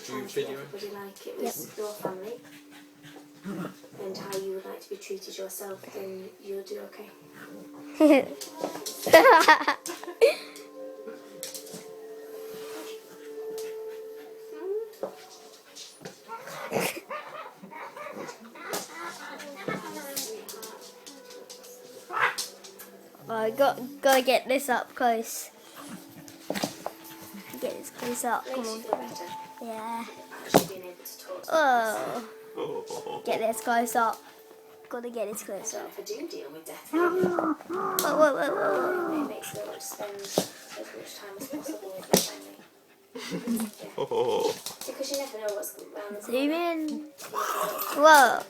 trying to make everybody like it was your family and how you would like to be treated yourself, then you'll do okay. I gotta get this up close. Get this close up. Come on. Yeah. Oh. Get this close up. Gotta get this close up. If I do deal with death, Whoa. it makes me want to spend as much time as possible with my family. Because you never know what's around the corner. Zoom in. Whoa.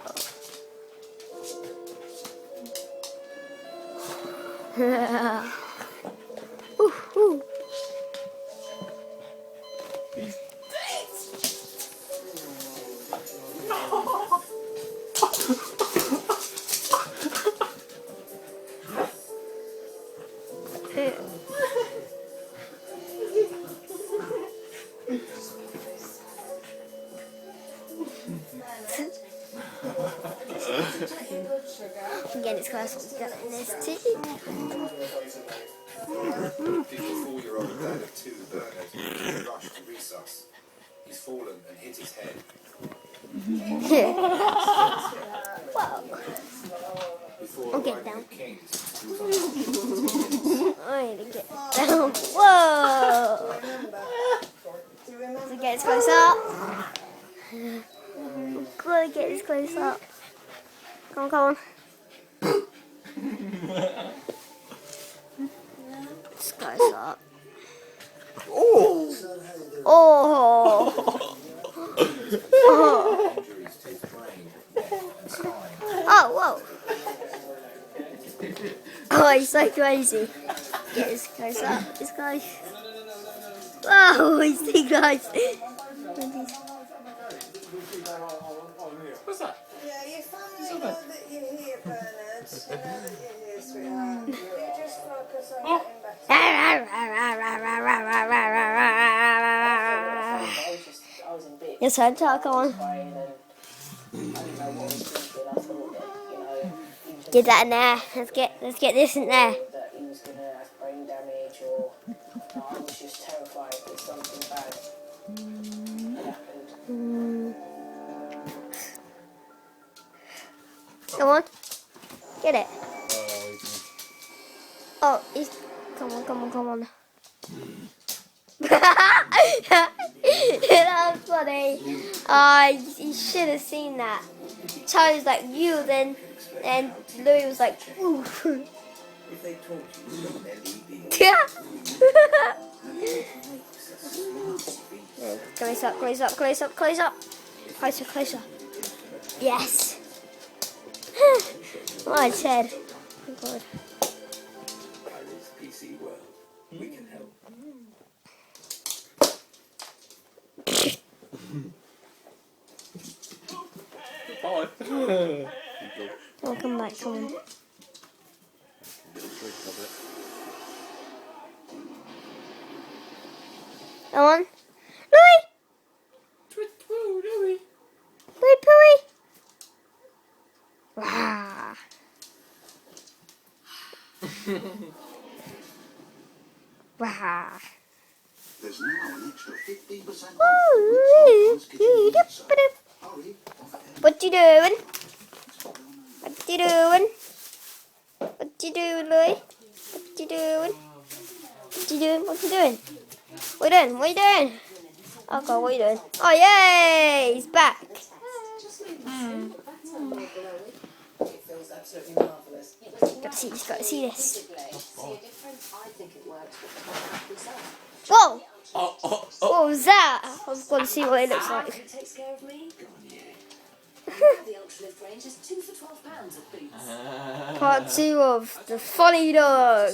Ooh, ooh. Get this close up. Get this too. 54-year-old dad of two burners rushed to resus. He's fallen and hit his head. Before I'll get arriving down. at King's, he was on I need to get down. Whoa! So get this close up. Gotta get this close up. Come on, come on. This close up. Oh! Oh! injuries to his brain, neck and spine. Oh, whoa! Oh, he's so crazy. Get this close up. This guy. Whoa, he's too close. What's that? Yeah, your family know that you're here, Bernard. They know that you're here, sweetheart. You just focus on getting better. Your turn, come on. Get that in there. Let's get this in there. That he was going to have brain damage or I was just terrified that something bad happened. Come on. Get it. Oh, he's... Come on. That was funny. You should have seen that. Charlie was like, you then, and Louis was like, ooh. If they taught you some LED Close up. Closer. Yes. My head. Oh God. Iris PC World, we can help. Bye. Oh, come back, come on. Come on. Louis! Louis. Louis. Wah. Wah. There's now an extra 15% What you doing? Louis? What you doing? What are you doing? Oh God, what are you doing? Oh yay! He's back. It feels absolutely marvellous. Gotta see this. Whoa! What was that? I've got to see what it looks like. Takes care of me. The Ultralift range is 2 for £12 at Boots. Part 2 of the funny dog.